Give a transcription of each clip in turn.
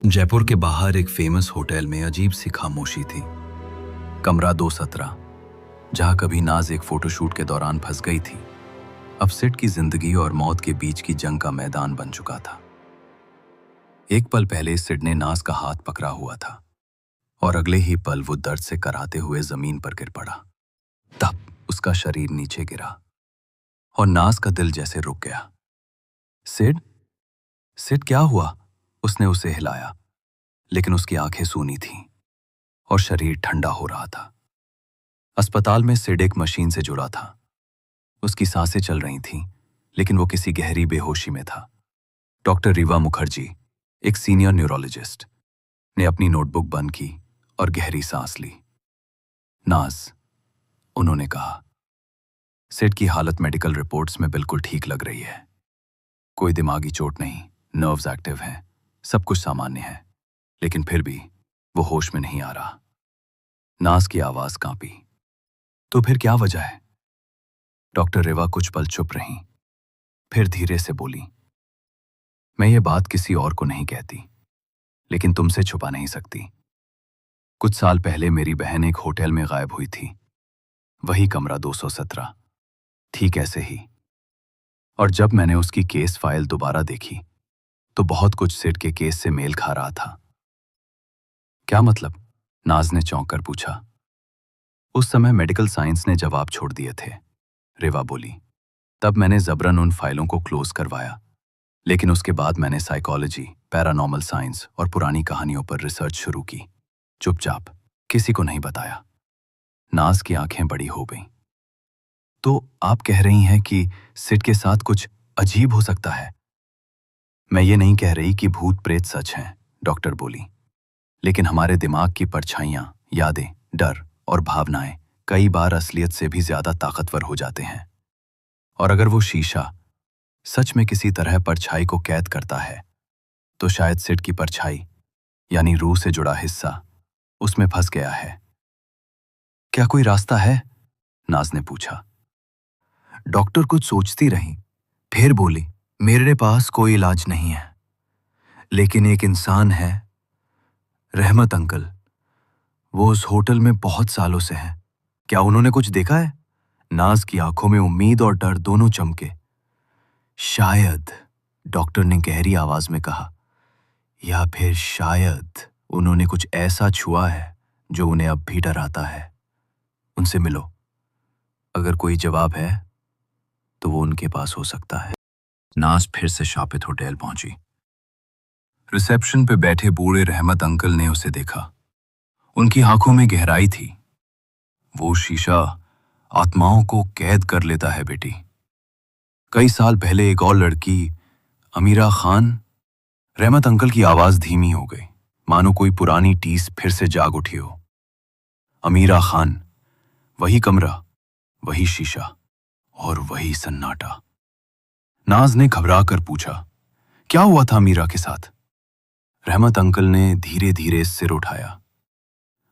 जयपुर के बाहर एक फेमस होटल में अजीब सी खामोशी थी। कमरा 217, जहां कभी नाज एक फोटोशूट के दौरान फंस गई थी, अब सिड की जिंदगी और मौत के बीच की जंग का मैदान बन चुका था। एक पल पहले सिड ने नाज का हाथ पकड़ा हुआ था और अगले ही पल वो दर्द से कराते हुए जमीन पर गिर पड़ा। तब उसका शरीर नीचे गिरा और नाज का दिल जैसे रुक गया। सिड, सिड क्या हुआ? उसने उसे हिलाया, लेकिन उसकी आंखें सूनी थीं और शरीर ठंडा हो रहा था। अस्पताल में सिड एक मशीन से जुड़ा था। उसकी सांसें चल रही थीं, लेकिन वो किसी गहरी बेहोशी में था। डॉक्टर रीवा मुखर्जी, एक सीनियर न्यूरोलॉजिस्ट, ने अपनी नोटबुक बंद की और गहरी सांस ली। नाज, उन्होंने कहा, सिड की हालत मेडिकल रिपोर्ट्स में बिल्कुल ठीक लग रही है। कोई दिमागी चोट नहीं, नर्व्स एक्टिव हैं, सब कुछ सामान्य है, लेकिन फिर भी वो होश में नहीं आ रहा। नाज की आवाज कांपी। तो फिर क्या वजह है? डॉक्टर रेवा कुछ पल चुप रहीं, फिर धीरे से बोली, मैं ये बात किसी और को नहीं कहती, लेकिन तुमसे छुपा नहीं सकती। कुछ साल पहले मेरी बहन एक होटल में गायब हुई थी, वही कमरा 217, ठीक ऐसे ही। और जब मैंने उसकी केस फाइल दोबारा देखी, तो बहुत कुछ सिड के केस से मेल खा रहा था। क्या मतलब? नाज ने चौंक कर पूछा। उस समय मेडिकल साइंस ने जवाब छोड़ दिए थे, रेवा बोली। तब मैंने जबरन उन फाइलों को क्लोज करवाया, लेकिन उसके बाद मैंने साइकोलॉजी, पैरानॉर्मल साइंस और पुरानी कहानियों पर रिसर्च शुरू की, चुपचाप, किसी को नहीं बताया। नाज की आंखें बड़ी हो गईं। तो आप कह रही हैं कि सिड के साथ कुछ अजीब हो सकता है? मैं ये नहीं कह रही कि भूत प्रेत सच हैं, डॉक्टर बोली, लेकिन हमारे दिमाग की परछाइयां, यादें, डर और भावनाएं कई बार असलियत से भी ज्यादा ताकतवर हो जाते हैं। और अगर वो शीशा सच में किसी तरह परछाई को कैद करता है, तो शायद सिड की परछाई, यानी रूह से जुड़ा हिस्सा, उसमें फंस गया है। क्या कोई रास्ता है? नाज ने पूछा। डॉक्टर कुछ सोचती रही, फिर बोली, मेरे पास कोई इलाज नहीं है, लेकिन एक इंसान है, रहमत अंकल। वो उस होटल में बहुत सालों से हैं। क्या उन्होंने कुछ देखा है? नाज की आंखों में उम्मीद और डर दोनों चमके। शायद, डॉक्टर ने गहरी आवाज में कहा, या फिर शायद उन्होंने कुछ ऐसा छुआ है जो उन्हें अब भी डराता है। उनसे मिलो। अगर कोई जवाब है तो वो उनके पास हो सकता है। नाज फिर से शापित होटल पहुंची। रिसेप्शन पे बैठे बूढ़े रहमत अंकल ने उसे देखा। उनकी आंखों में गहराई थी। वो शीशा आत्माओं को कैद कर लेता है बेटी। कई साल पहले एक और लड़की, अमीरा खान। रहमत अंकल की आवाज धीमी हो गई, मानो कोई पुरानी टीस फिर से जाग उठी हो। अमीरा खान, वही कमरा, वही शीशा और वही सन्नाटा। नाज ने घबरा कर पूछा, क्या हुआ था अमीरा के साथ? रहमत अंकल ने धीरे धीरे सिर उठाया।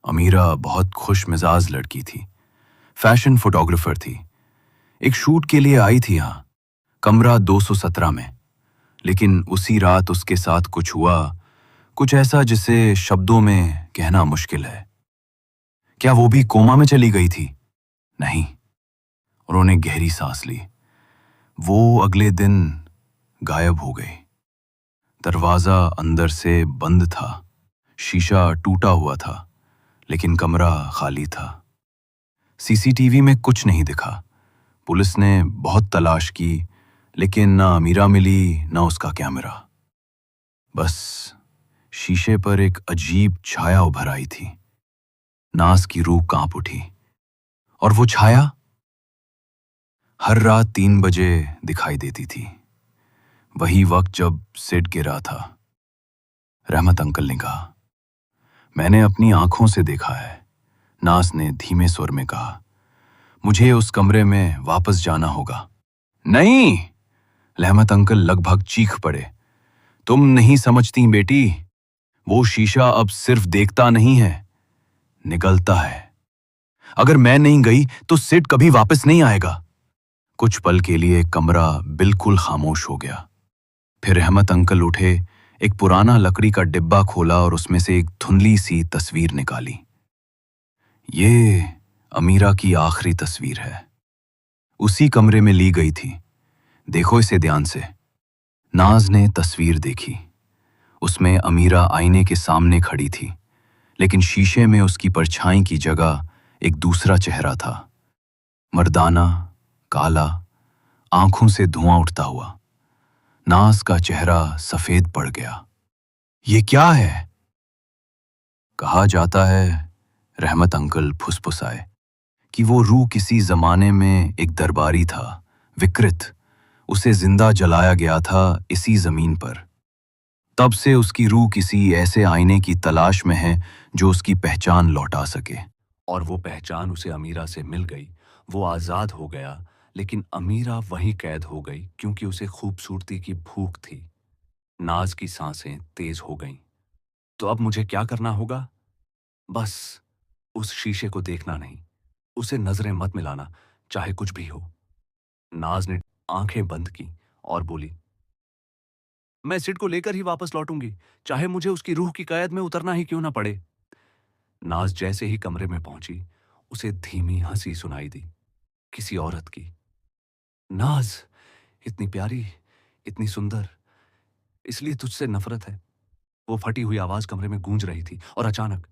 अमीरा बहुत खुश मिजाज लड़की थी, फैशन फोटोग्राफर थी। एक शूट के लिए आई थी यहां, कमरा 217 में, लेकिन उसी रात उसके साथ कुछ हुआ, कुछ ऐसा जिसे शब्दों में कहना मुश्किल है। क्या वो भी कोमा में चली गई थी? नहीं। उन्होंने गहरी सांस ली। वो अगले दिन गायब हो गई। दरवाजा अंदर से बंद था, शीशा टूटा हुआ था, लेकिन कमरा खाली था। सीसीटीवी में कुछ नहीं दिखा। पुलिस ने बहुत तलाश की, लेकिन ना अमीरा मिली, ना उसका कैमरा। बस शीशे पर एक अजीब छाया उभर आई थी। नाज की रूह कांप उठी। और वो छाया हर रात 3 बजे दिखाई देती थी, वही वक्त जब सिड गिरा था। रहमत अंकल ने कहा, मैंने अपनी आंखों से देखा है। नाज ने धीमे स्वर में कहा, मुझे उस कमरे में वापस जाना होगा। नहीं! रहमत अंकल लगभग चीख पड़े। तुम नहीं समझती बेटी, वो शीशा अब सिर्फ देखता नहीं है, निगलता है। अगर मैं नहीं गई तो सिड कभी वापस नहीं आएगा। कुछ पल के लिए कमरा बिल्कुल खामोश हो गया। फिर रहमत अंकल उठे, एक पुराना लकड़ी का डिब्बा खोला और उसमें से एक धुंधली सी तस्वीर निकाली। ये अमीरा की आखिरी तस्वीर है। उसी कमरे में ली गई थी। देखो इसे ध्यान से। नाज ने तस्वीर देखी। उसमें अमीरा आईने के सामने खड़ी थी, लेकिन शीशे में उसकी परछाई की जगह एक दूसरा चेहरा था। मर्दाना, काला, आंखों से धुआं उठता हुआ। नाज का चेहरा सफेद पड़ गया। ये क्या है? कहा जाता है, रहमत अंकल फुसफुसाए, कि वो रूह किसी जमाने में एक दरबारी था, विकृत। उसे जिंदा जलाया गया था इसी जमीन पर। तब से उसकी रूह किसी ऐसे आईने की तलाश में है जो उसकी पहचान लौटा सके। और वो पहचान उसे अमीरा से मिल गई। वो आज़ाद हो गया, लेकिन अमीरा वहीं कैद हो गई क्योंकि उसे खूबसूरती की भूख थी। नाज की सांसें तेज हो गईं। तो अब मुझे क्या करना होगा? बस उस शीशे को देखना नहीं, उसे नजरें मत मिलाना, चाहे कुछ भी हो। नाज ने आंखें बंद की और बोली, मैं सिड को लेकर ही वापस लौटूंगी, चाहे मुझे उसकी रूह की कैद में उतरना ही क्यों ना पड़े। नाज जैसे ही कमरे में पहुंची, उसे धीमी हंसी सुनाई दी, किसी औरत की। नाज, इतनी प्यारी, इतनी सुंदर, इसलिए तुझसे नफरत है। वो फटी हुई आवाज कमरे में गूंज रही थी और अचानक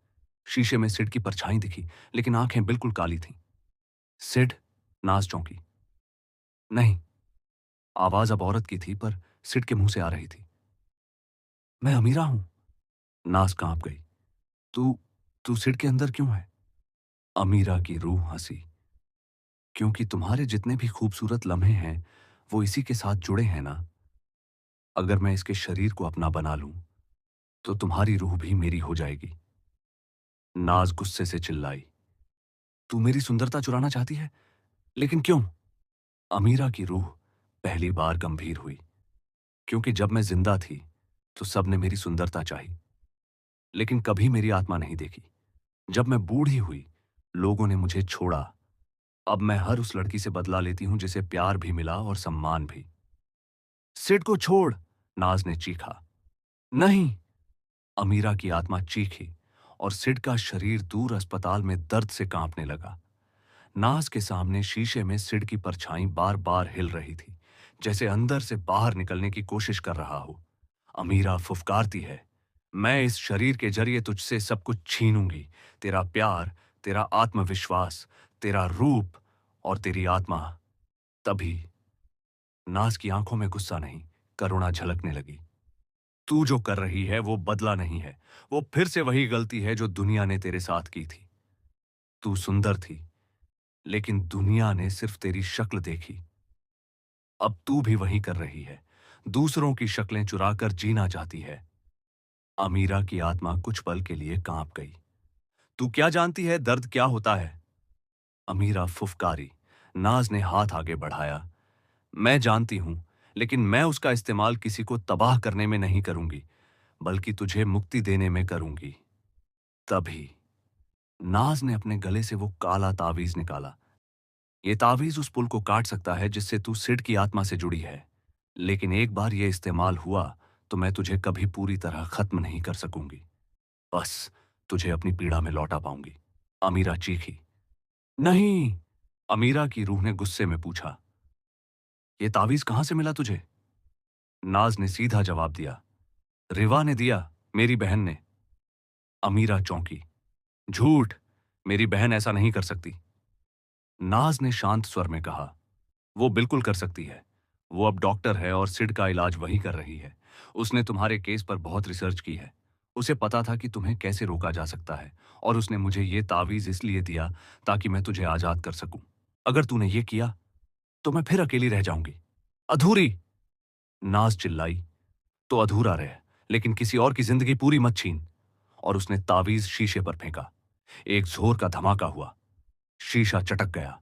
शीशे में सिड की परछाई दिखी, लेकिन आंखें बिल्कुल काली थीं। सिड। नाज चौंकी। नहीं, आवाज अब औरत की थी, पर सिड के मुंह से आ रही थी। मैं अमीरा हूं। नाज कांप गई। तू तू सिड के अंदर क्यों है? अमीरा की रूह हंसी। क्योंकि तुम्हारे जितने भी खूबसूरत लम्हे हैं, वो इसी के साथ जुड़े हैं ना। अगर मैं इसके शरीर को अपना बना लूं, तो तुम्हारी रूह भी मेरी हो जाएगी। नाज गुस्से से चिल्लाई, तू मेरी सुंदरता चुराना चाहती है? लेकिन क्यों? अमीरा की रूह पहली बार गंभीर हुई। क्योंकि जब मैं जिंदा थी, तो सबने मेरी सुंदरता चाही, लेकिन कभी मेरी आत्मा नहीं देखी। जब मैं बूढ़ी हुई, लोगों ने मुझे छोड़ा। अब मैं हर उस लड़की से बदला लेती हूं जिसे प्यार भी मिला और सम्मान भी। सिड को छोड़, नाज ने चीखा। नहीं, अमीरा की आत्मा चीखी और सिड का शरीर दूर अस्पताल में दर्द से कांपने लगा। नाज के सामने शीशे में सिड की परछाई बार बार हिल रही थी, जैसे अंदर से बाहर निकलने की कोशिश कर रहा हो। अमीरा फुफकारती है, मैं इस शरीर के जरिए तुझसे सब कुछ छीनूंगी, तेरा प्यार, तेरा आत्मविश्वास, तेरा रूप और तेरी आत्मा। तभी नाज की आंखों में गुस्सा नहीं, करुणा झलकने लगी। तू जो कर रही है वो बदला नहीं है, वो फिर से वही गलती है जो दुनिया ने तेरे साथ की थी। तू सुंदर थी, लेकिन दुनिया ने सिर्फ तेरी शक्ल देखी। अब तू भी वही कर रही है, दूसरों की शक्लें चुराकर जीना चाहती है। अमीरा की आत्मा कुछ पल के लिए कांप गई। तू क्या जानती है दर्द क्या होता है? अमीरा फुफकारी। नाज ने हाथ आगे बढ़ाया। मैं जानती हूं, लेकिन मैं उसका इस्तेमाल किसी को तबाह करने में नहीं करूंगी, बल्कि तुझे मुक्ति देने में करूंगी। तभी नाज ने अपने गले से वो काला तावीज निकाला। ये तावीज उस पुल को काट सकता है जिससे तू सिड की आत्मा से जुड़ी है, लेकिन एक बार ये इस्तेमाल हुआ तो मैं तुझे कभी पूरी तरह खत्म नहीं कर सकूंगी। बस तुझे अपनी पीड़ा में लौटा पाऊंगी। अमीरा चीखी। नहीं, अमीरा की रूह ने गुस्से में पूछा, ये तावीज कहां से मिला तुझे? नाज ने सीधा जवाब दिया, रिवा ने दिया, मेरी बहन ने। अमीरा चौंकी। झूठ, मेरी बहन ऐसा नहीं कर सकती। नाज ने शांत स्वर में कहा, वो बिल्कुल कर सकती है। वो अब डॉक्टर है और सिड का इलाज वही कर रही है। उसने तुम्हारे केस पर बहुत रिसर्च की है। उसे पता था कि तुम्हें कैसे रोका जा सकता है, और उसने मुझे ये तावीज इसलिए दिया ताकि मैं तुझे आजाद कर सकूं। अगर तूने ये किया तो मैं फिर अकेली रह जाऊंगी। अधूरी। नाज चिल्लाई। तो अधूरा रहे, लेकिन किसी और की जिंदगी पूरी मत छीन। और उसने तावीज शीशे पर फेंका। एक जोर का धमाका हुआ। शीशा चटक गया,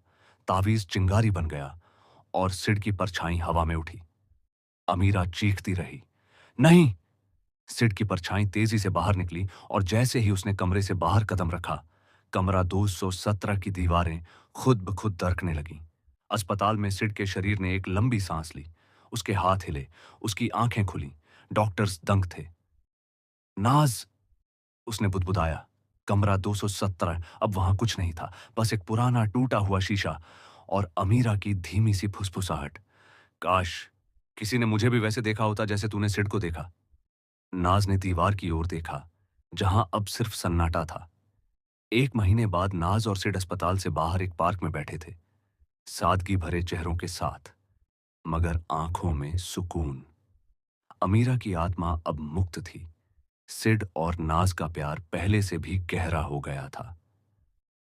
तावीज चिंगारी बन गया और सिड की परछाई हवा में उठी। अमीरा चीखती रही। नहीं। सिड की परछाई तेजी से बाहर निकली और जैसे ही उसने कमरे से बाहर कदम रखा, कमरा 217 की दीवारें खुद ब खुद दरकने लगीं। अस्पताल में सिड के शरीर ने एक लंबी सांस ली। उसके हाथ हिले, उसकी आंखें खुली। डॉक्टर्स दंग थे। नाज, उसने बुदबुदाया। कमरा 217। अब वहां कुछ नहीं था, बस एक पुराना टूटा हुआ शीशा और अमीरा की धीमी सी फुसफुसाहट। काश किसी ने मुझे भी वैसे देखा होता जैसे तूने सिड को देखा। नाज ने दीवार की ओर देखा, जहां अब सिर्फ सन्नाटा था। 1 महीने बाद नाज और सिड अस्पताल से बाहर एक पार्क में बैठे थे, सादगी भरे चेहरों के साथ, मगर आंखों में सुकून। अमीरा की आत्मा अब मुक्त थी। सिड और नाज का प्यार पहले से भी गहरा हो गया था।